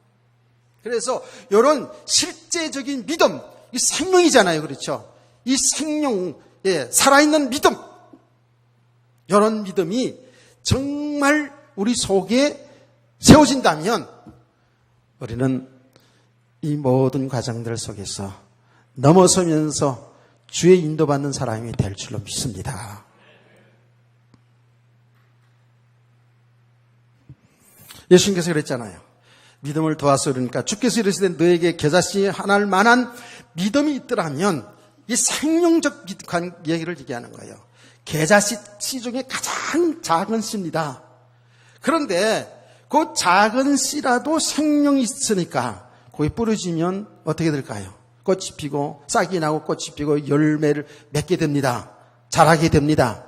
A: 그래서 이런 실제적인 믿음, 이 생명이잖아요. 그렇죠? 이 생명, 살아있는 믿음, 이런 믿음이 정말 우리 속에 세워진다면 우리는 이 모든 과정들 속에서 넘어서면서 주의 인도받는 사람이 될 줄로 믿습니다. 예수님께서 그랬잖아요. 믿음을 도와서 그러니까 주께서 이르시되 너에게 겨자씨 하나일 만한 믿음이 있더라면 이 생명적 얘기를 얘기하는 거예요. 겨자씨 중에 가장 작은 씨입니다. 그런데 그 작은 씨라도 생명이 있으니까 거기 뿌려지면 어떻게 될까요? 꽃이 피고 싹이 나고 꽃이 피고 열매를 맺게 됩니다. 자라게 됩니다.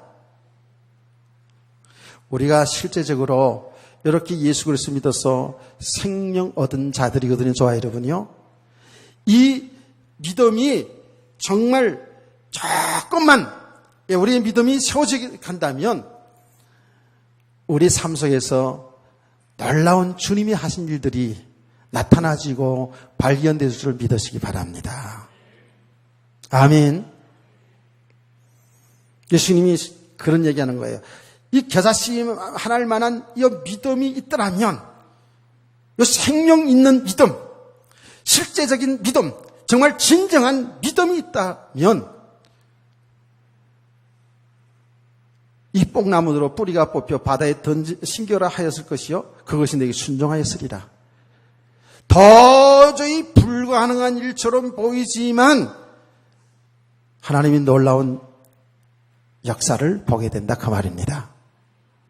A: 우리가 실제적으로 이렇게 예수 그리스도 믿어서 생명 얻은 자들이거든요. 좋아요, 여러분요. 이 믿음이 정말 조금만 우리의 믿음이 세워지게 간다면 우리 삶 속에서 놀라운 주님이 하신 일들이 나타나지고 발견될 줄 믿으시기 바랍니다. 아멘. 예수님이 그런 얘기하는 거예요. 이 겨자씨 하나일 만한 이 믿음이 있더라면, 이 생명 있는 믿음, 실제적인 믿음, 정말 진정한 믿음이 있다면 이 뽕나무로 뿌리가 뽑혀 바다에 신겨라 하였을 것이요 그것이 내게 순종하였으리라. 도저히 불가능한 일처럼 보이지만 하나님이 놀라운 역사를 보게 된다 그 말입니다.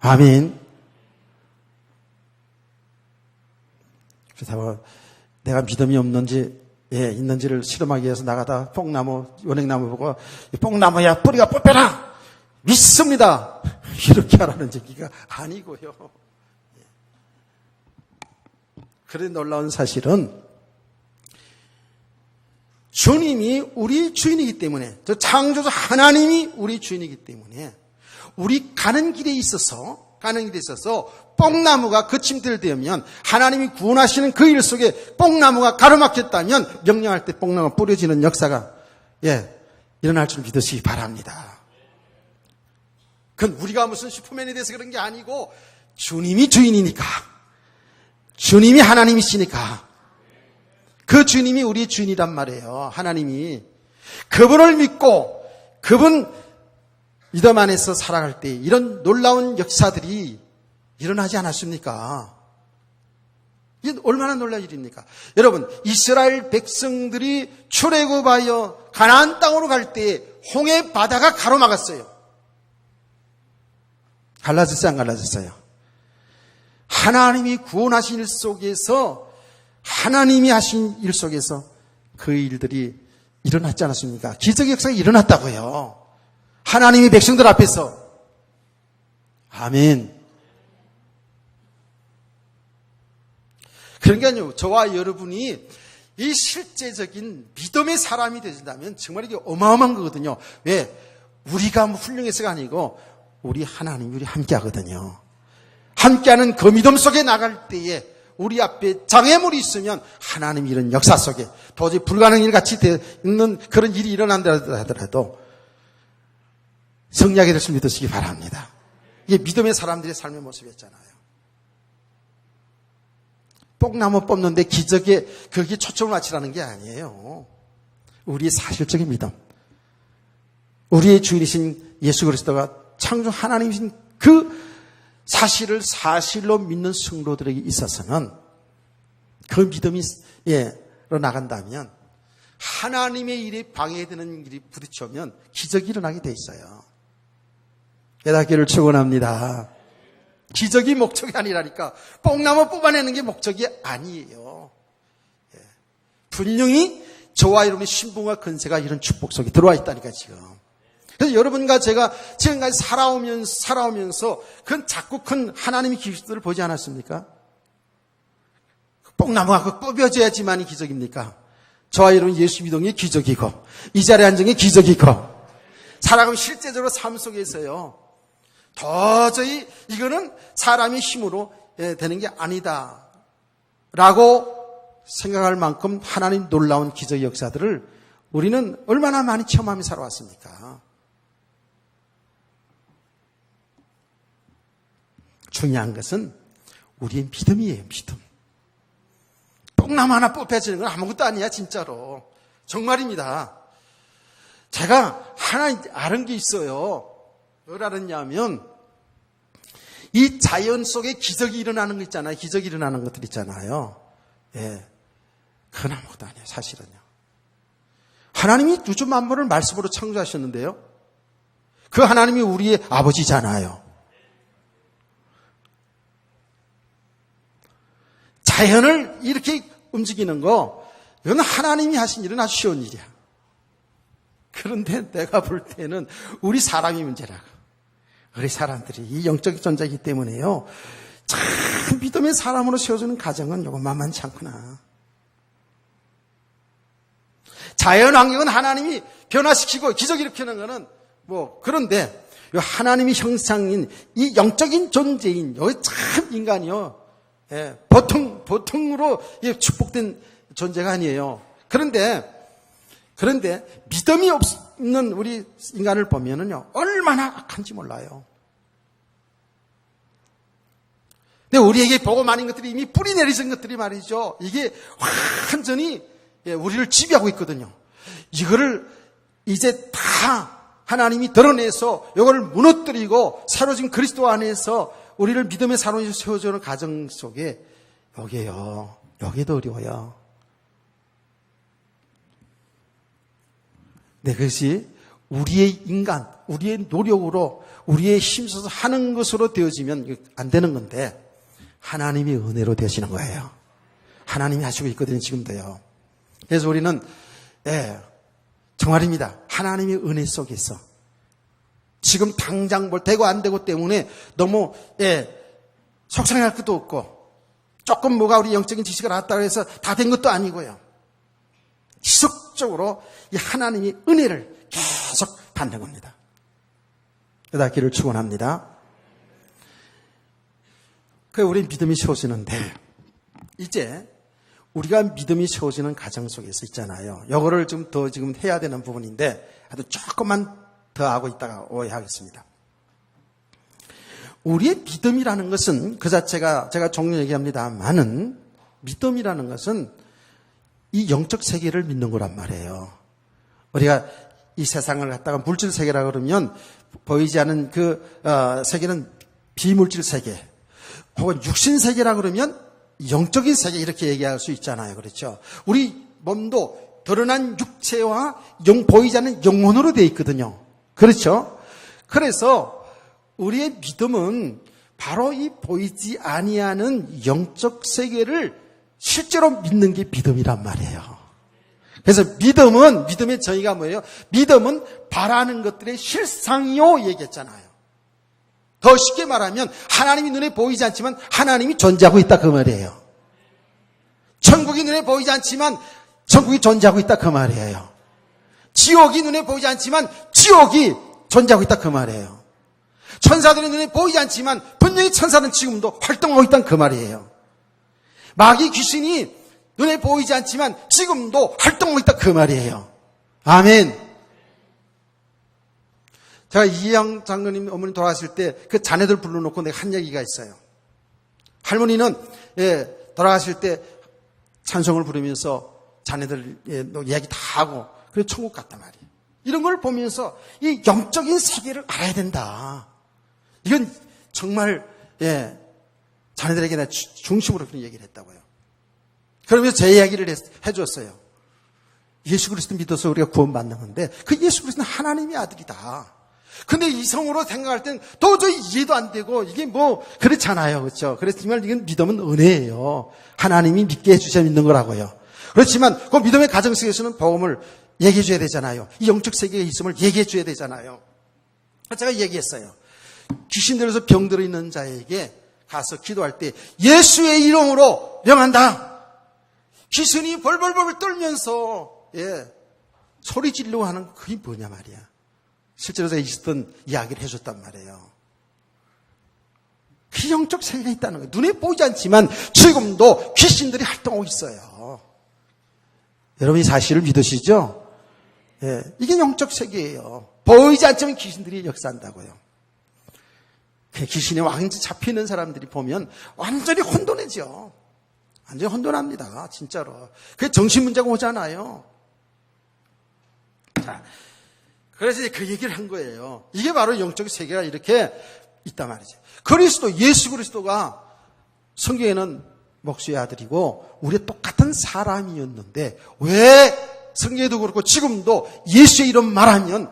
A: 아멘. 그래서 내가 믿음이 없는지 있는지를 실험하기 위해서 나가다 뽕나무, 연행나무 보고 뽕나무야 뿌리가 뽑혀라 믿습니다 이렇게 하라는 얘기가 아니고요. 그래 놀라운 사실은 주님이 우리 주인이기 때문에, 저 창조주 하나님이 우리 주인이기 때문에 우리 가는 길에 있어서 뽕나무가 거침들되면 하나님이 구원하시는 그 일 속에 뽕나무가 가로막혔다면 명령할 때 뽕나무가 뿌려지는 역사가 일어날 줄 믿으시기 바랍니다. 그건 우리가 무슨 슈퍼맨이 돼서 그런 게 아니고 주님이 주인이니까, 주님이 하나님이시니까, 그 주님이 우리 주인이란 말이에요. 하나님이 그분을 믿고 그분 믿음 안에서 살아갈 때 이런 놀라운 역사들이 일어나지 않았습니까? 이게 얼마나 놀라운 일입니까? 여러분, 이스라엘 백성들이 출애굽하여 가나안 땅으로 갈 때 홍해 바다가 가로막았어요. 갈라졌어요, 안 갈라졌어요? 하나님이 구원하신 일 속에서, 하나님이 하신 일 속에서 그 일들이 일어났지 않았습니까? 기적의 역사가 일어났다고요. 하나님이 백성들 앞에서. 아멘. 그러니까요, 저와 여러분이 이 실제적인 믿음의 사람이 되신다면 정말 이게 어마어마한 거거든요. 왜? 우리가 훌륭해서가 아니고 우리 하나님이 우리 함께 하거든요. 함께하는 그 믿음 속에 나갈 때에 우리 앞에 장애물이 있으면 하나님이 이런 역사 속에 도저히 불가능한 일 같이 있는 그런 일이 일어난다 하더라도 성리하게 될 수 믿으시기 바랍니다. 이게 믿음의 사람들의 삶의 모습이었잖아요. 뽕나무 뽑는데 기적에 거기에 초점을 맞추라는 게 아니에요. 우리의 사실적인 믿음, 우리의 주인이신 예수 그리스도가 창조 하나님이신 그 사실을 사실로 믿는 성도들에게 있어서는 그 믿음이 나간다면 하나님의 일에 방해되는 일이 부딪혀오면 기적이 일어나게 돼 있어요. 깨닫기를 축원합니다. 기적이 목적이 아니라니까. 뽕나무 뽑아내는 게 목적이 아니에요. 분명히 저와 여러분의 신분과 근세가 이런 축복 속에 들어와 있다니까 지금. 그래서 여러분과 제가 지금까지 살아오면서 그건 자꾸 큰 하나님의 기술을 보지 않았습니까? 뽕나무가 뽑혀져야지만이 기적입니까? 저와 여러분 예수 믿음이 기적이고 이 자리에 앉은 게 기적이고 살아가면 실제적으로 삶 속에서요. 도저히 이거는 사람의 힘으로 되는 게 아니다 라고 생각할 만큼 하나님 놀라운 기적의 역사들을 우리는 얼마나 많이 체험하며 살아왔습니까? 중요한 것은 우리의 믿음이에요. 믿음. 뽕나무 하나 뽑혀지는 건 아무것도 아니야 진짜로. 정말입니다. 제가 하나 아는 게 있어요. 뭘 알았냐면 이 자연 속에 기적이 일어나는 거 있잖아요. 기적이 일어나는 것들 있잖아요. 예, 그건 아무것도 아니에요. 사실은요. 하나님이 우주 만물을 말씀으로 창조하셨는데요. 그 하나님이 우리의 아버지잖아요. 자연을 이렇게 움직이는 거, 이건 하나님이 하신 일은 아주 쉬운 일이야. 그런데 내가 볼 때는 우리 사람이 문제라고. 우리 사람들이 이 영적 존재이기 때문에요. 참 믿음의 사람으로 세워주는 가정은 요거 만만치 않구나. 자연 환경은 하나님이 변화시키고 기적 일으키는 거는 그런데 하나님의 형상인 이 영적인 존재인 여기 참 인간이요. 예, 보통으로 축복된 존재가 아니에요. 그런데 믿음이 없는 우리 인간을 보면은요, 얼마나 악한지 몰라요. 근데 우리에게 보고 많은 것들이 이미 뿌리 내리는 것들이 말이죠. 이게 완전히 우리를 지배하고 있거든요. 이거를 이제 다 하나님이 드러내서 이걸 무너뜨리고 사로진 그리스도 안에서 우리를 믿음의 사로에서 세워주는 가정 속에 여기도 어려워요. 네, 그것이 우리의 우리의 노력으로, 우리의 힘써서 하는 것으로 되어지면 안 되는 건데, 하나님의 은혜로 되시는 거예요. 하나님이 하시고 있거든요, 지금도요. 그래서 우리는, 정말입니다. 하나님의 은혜 속에서. 지금 당장 되고 안 되고 때문에 너무, 속상할 것도 없고, 조금 뭐가 우리 영적인 지식을 알았다고 해서 다 된 것도 아니고요. 지속적으로 이 하나님의 은혜를 계속 받는 겁니다. 깨닫기를 축원합니다. 그 우리 믿음이 세워지는데 이제 우리가 믿음이 세워지는 가정 속에서 있잖아요. 이거를 지금 해야 되는 부분인데 아주 조금만 더 하고 있다가 오해하겠습니다. 우리의 믿음이라는 것은 그 자체가 제가 종종 얘기합니다만은 믿음이라는 것은 이 영적 세계를 믿는 거란 말이에요. 우리가 이 세상을 갖다가 물질 세계라 그러면 보이지 않는 그 세계는 비물질 세계, 혹은 육신 세계라 그러면 영적인 세계 이렇게 얘기할 수 있잖아요. 그렇죠? 우리 몸도 드러난 육체와 보이지 않는 영혼으로 되어 있거든요. 그렇죠? 그래서 우리의 믿음은 바로 이 보이지 아니하는 영적 세계를 실제로 믿는 게 믿음이란 말이에요. 그래서 믿음의 저희가 뭐예요? 믿음은 바라는 것들의 실상이요 얘기했잖아요. 더 쉽게 말하면 하나님이 눈에 보이지 않지만 하나님이 존재하고 있다 그 말이에요. 천국이 눈에 보이지 않지만 천국이 존재하고 있다 그 말이에요. 지옥이 눈에 보이지 않지만 지옥이 존재하고 있다 그 말이에요. 천사들이 눈에 보이지 않지만 분명히 천사는 지금도 활동하고 있다는 그 말이에요. 마귀 귀신이 눈에 보이지 않지만 지금도 활동하고 있다 그 말이에요. 아멘. 제가 이희영 장로님 어머니 돌아가실 때 그 자녀들 불러놓고 내가 한 얘기가 있어요. 할머니는 돌아가실 때 찬송을 부르면서 자녀들 이야기 다 하고 그래서 천국 갔단 말이에요. 이런 걸 보면서 이 영적인 세계를 알아야 된다. 이건 정말 자녀들에게 나 중심으로 그런 얘기를 했다고요. 그러면서 제 이야기를 해줬어요. 예수 그리스도 믿어서 우리가 구원받는 건데 그 예수 그리스도는 하나님의 아들이다. 근데 이성으로 생각할 땐 도저히 이해도 안 되고 이게 뭐 그렇잖아요. 그렇죠? 그렇지만 이건 믿음은 은혜예요. 하나님이 믿게 해주셔야 믿는 거라고요. 그렇지만 그 믿음의 가정 속에서는 복음을 얘기해 줘야 되잖아요. 이 영적 세계에 있음을 얘기해 줘야 되잖아요. 제가 얘기했어요. 귀신 들어서 병들어 있는 자에게 가서 기도할 때 예수의 이름으로 명한다. 귀신이 벌벌벌 떨면서 소리 지르려고 하는 그게 뭐냐 말이야. 실제로 제가 있었던 이야기를 해줬단 말이에요. 그 영적 세계가 있다는 거예요. 눈에 보이지 않지만 지금도 귀신들이 활동하고 있어요. 여러분이 사실을 믿으시죠? 이게 영적 세계예요. 보이지 않지만 귀신들이 역사한다고요. 그 귀신에 완전히 잡히는 사람들이 보면 완전히 혼돈해져. 완전히 혼돈합니다. 진짜로. 그게 정신 문제가 오잖아요. 자, 그래서 그 얘기를 한 거예요. 이게 바로 영적 세계가 이렇게 있단 말이죠. 예수 그리스도가 성경에는 목수의 아들이고 우리 똑같은 사람이었는데 왜 성경에도 그렇고 지금도 예수의 이름 말하면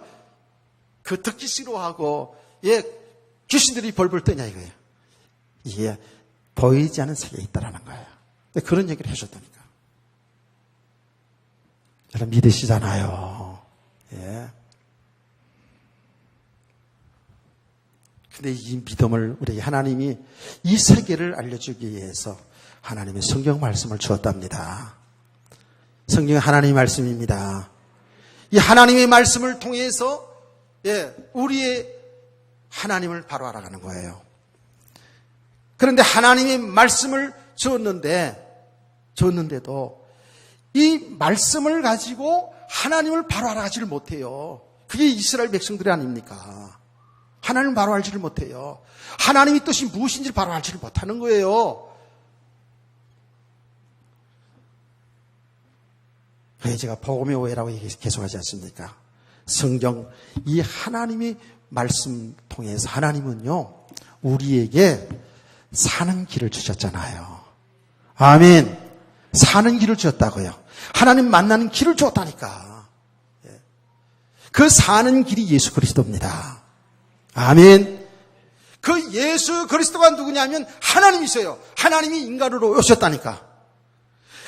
A: 그 듣기 싫어하고 귀신들이 벌벌 떠냐 이거예요. 이게 보이지 않은 세계에 있다라는 거예요. 그런 얘기를 해줬다니까. 여러분 믿으시잖아요. 근데 이 믿음을 우리 하나님이 이 세계를 알려주기 위해서 하나님의 성경 말씀을 주었답니다. 성경은 하나님의 말씀입니다. 이 하나님의 말씀을 통해서 우리의 하나님을 바로 알아가는 거예요. 그런데 하나님의 말씀을 줬는데도 이 말씀을 가지고 하나님을 바로 알아가지를 못해요. 그게 이스라엘 백성들이 아닙니까? 하나님을 바로 알지를 못해요. 하나님의 뜻이 무엇인지를 바로 알지를 못하는 거예요. 그래서 제가 복음의 오해라고 계속하지 않습니까? 성경 이 하나님의 말씀 통해서 하나님은요 우리에게 사는 길을 주셨잖아요. 아멘. 사는 길을 주셨다고요. 하나님 만나는 길을 주었다니까. 그 사는 길이 예수 그리스도입니다. 아멘. 그 예수 그리스도가 누구냐면 하나님이세요. 하나님이 인간으로 오셨다니까.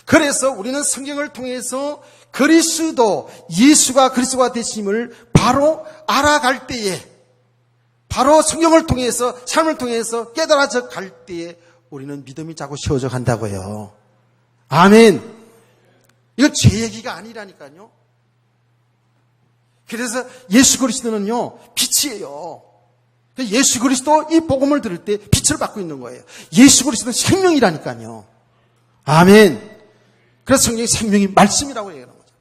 A: 그래서 우리는 성경을 통해서 예수가 그리스도가 되심을 바로 알아갈 때에, 바로 성경을 통해서, 삶을 통해서 깨달아져 갈 때에 우리는 믿음이 자꾸 세워져 간다고요. 아멘. 이거 제 얘기가 아니라니까요. 그래서 예수 그리스도는요, 빛이에요. 예수 그리스도 이 복음을 들을 때 빛을 받고 있는 거예요. 예수 그리스도는 생명이라니까요. 아멘. 그래서 성경이 생명이 말씀이라고 얘기하는 거죠.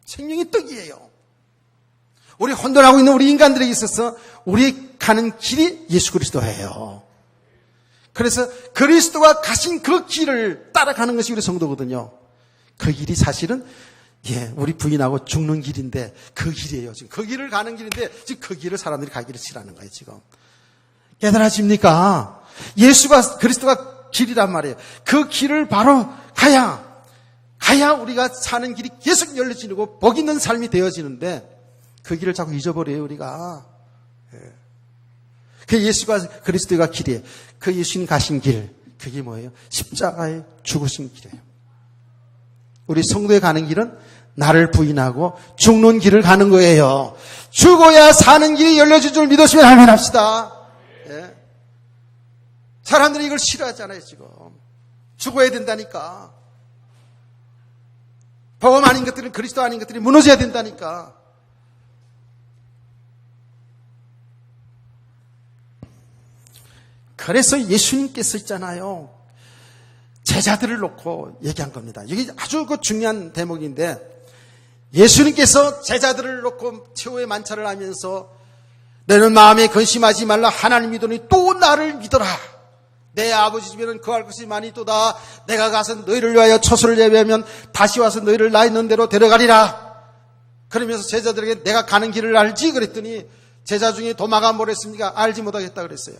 A: 생명이 떡이에요. 우리 혼돈하고 있는 우리 인간들에게 있어서 우리 가는 길이 예수 그리스도예요. 그래서 그리스도가 가신 그 길을 따라가는 것이 우리 성도거든요. 그 길이 사실은 예, 우리 부인하고 죽는 길인데 그 길이에요. 지금 그 길을 가는 길인데 지금 그 길을 사람들이 가기를 싫어하는 거예요. 지금 깨달아집니까? 예수가 그리스도가 길이란 말이에요. 그 길을 바로 가야 우리가 사는 길이 계속 열려지고 복 있는 삶이 되어지는데 그 길을 자꾸 잊어버려요 우리가. 예. 그 예수가 그리스도가 길이에요. 그 예수님 가신 길 그게 뭐예요? 십자가에 죽으신 길이에요. 우리 성도에 가는 길은 나를 부인하고 죽는 길을 가는 거예요. 죽어야 사는 길이 열려질 줄 믿으시면 아멘합시다. 예. 사람들이 이걸 싫어하잖아요 지금. 죽어야 된다니까. 복음 아닌 것들은 그리스도 아닌 것들이 무너져야 된다니까. 그래서 예수님께서 있잖아요. 제자들을 놓고 얘기한 겁니다. 이게 아주 중요한 대목인데 예수님께서 제자들을 놓고 최후의 만찬을 하면서 너는 마음에 근심하지 말라. 하나님 믿으니 또 나를 믿어라. 내 아버지 집에는 거할 것이 많이 또다. 내가 가서 너희를 위하여 처소를 예비하면 다시 와서 너희를 나 있는 대로 데려가리라. 그러면서 제자들에게 내가 가는 길을 알지? 그랬더니 제자 중에 도마가 뭐랬습니까? 알지 못하겠다 그랬어요.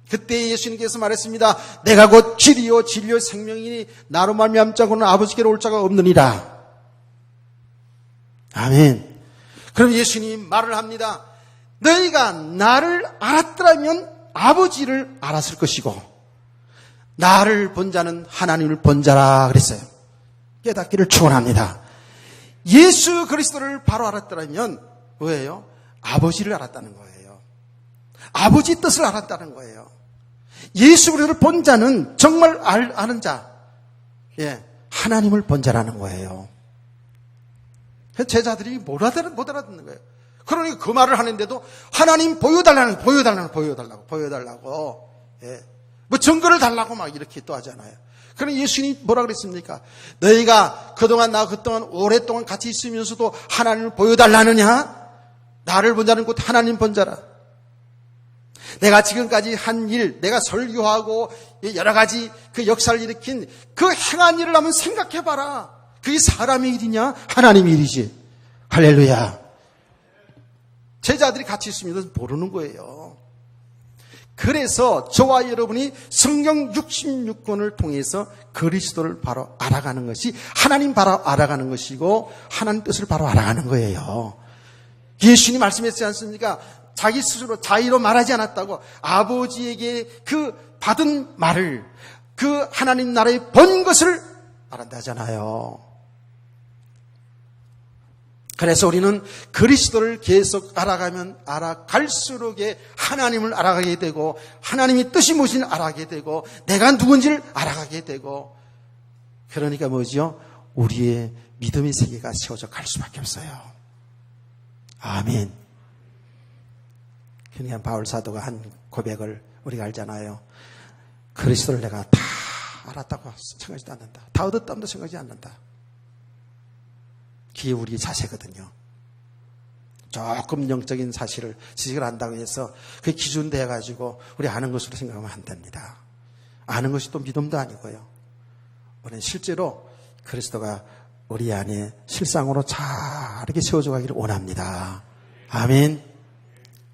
A: 그때 예수님께서 말했습니다. 내가 곧 길이요 진리요 생명이니 나로 말미암지 않고는 아버지께로 올 자가 없느니라. 아멘. 그럼 예수님이 말을 합니다. 너희가 나를 알았더라면 아버지를 알았을 것이고 나를 본 자는 하나님을 본 자라 그랬어요. 깨닫기를 축원합니다. 예수 그리스도를 바로 알았더라면 뭐예요? 아버지를 알았다는 거예요. 아버지 뜻을 알았다는 거예요. 예수 그리스도를 본 자는 정말 아는 자, 예, 하나님을 본 자라는 거예요. 제자들이 못 알아듣는 거예요. 그러니까 그 말을 하는데도 하나님 보여달라고, 예, 뭐 증거를 달라고 막 이렇게 또 하잖아요. 그럼 예수님이 뭐라 그랬습니까? 너희가 그동안 오랫동안 같이 있으면서도 하나님을 보여달라느냐? 나를 본 자는 곧 하나님 본 자라. 내가 지금까지 한 일, 내가 설교하고 여러 가지 그 역사를 일으킨 그 행한 일을 한번 생각해봐라. 그게 사람의 일이냐? 하나님의 일이지. 할렐루야. 제자들이 같이 있으면 모르는 거예요. 그래서 저와 여러분이 성경 66권을 통해서 그리스도를 바로 알아가는 것이 하나님 바로 알아가는 것이고 하나님 뜻을 바로 알아가는 거예요. 예수님 말씀했지 않습니까? 자기 스스로 자의로 말하지 않았다고. 아버지에게 그 받은 말을 그 하나님 나라에 본 것을 말한다잖아요. 그래서 우리는 그리스도를 계속 알아가면 알아갈수록 하나님을 알아가게 되고 하나님의 뜻이 무엇인지 알아가게 되고 내가 누군지를 알아가게 되고 그러니까 뭐죠? 우리의 믿음의 세계가 세워져 갈 수밖에 없어요. 아멘. 그러니까 바울 사도가 한 고백을 우리가 알잖아요. 그리스도를 내가 다 알았다고 생각하지도 않는다. 다 얻었다고 생각하지 않는다. 그게 우리의 자세거든요. 조금 영적인 사실을 지식을 안다고 해서 그 기준 돼가지고 우리 아는 것으로 생각하면 안 됩니다. 아는 것이 또 믿음도 아니고요. 우리는 실제로 그리스도가 우리 안에 실상으로 자르게 세워져 가기를 원합니다. 아멘.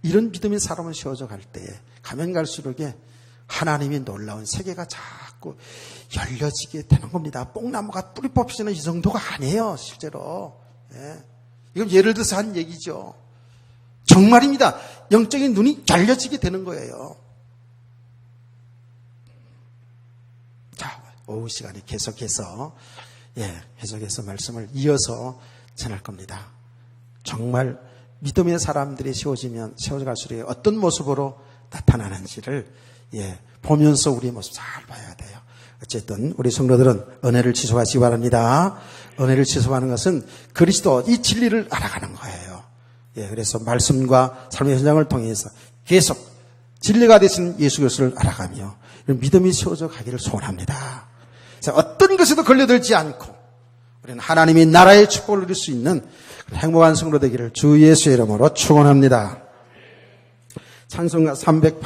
A: 이런 믿음의 사람을 세워져 갈 때에 가면 갈수록 하나님의 놀라운 세계가 자꾸 열려지게 되는 겁니다. 뽕나무가 뿌리 뽑히는 이 정도가 아니에요, 실제로. 예. 이건 예를 들어서 한 얘기죠. 정말입니다. 영적인 눈이 열려지게 되는 거예요. 자, 오후 시간에 계속해서 말씀을 이어서 전할 겁니다. 정말 믿음의 사람들이 세워져 갈수록 어떤 모습으로 나타나는지를 보면서 우리의 모습 잘 봐야 돼요. 어쨌든 우리 성도들은 은혜를 지속하시기 바랍니다. 은혜를 지속하는 것은 그리스도 이 진리를 알아가는 거예요. 그래서 말씀과 삶의 현장을 통해서 계속 진리가 되신 예수 그리스도를 알아가며 믿음이 세워져 가기를 소원합니다. 어떤 것에도 걸려들지 않고 우리는 하나님의 나라의 축복을 누릴 수 있는 행복한 성도 되기를 주 예수의 이름으로 축원합니다. 찬송가 308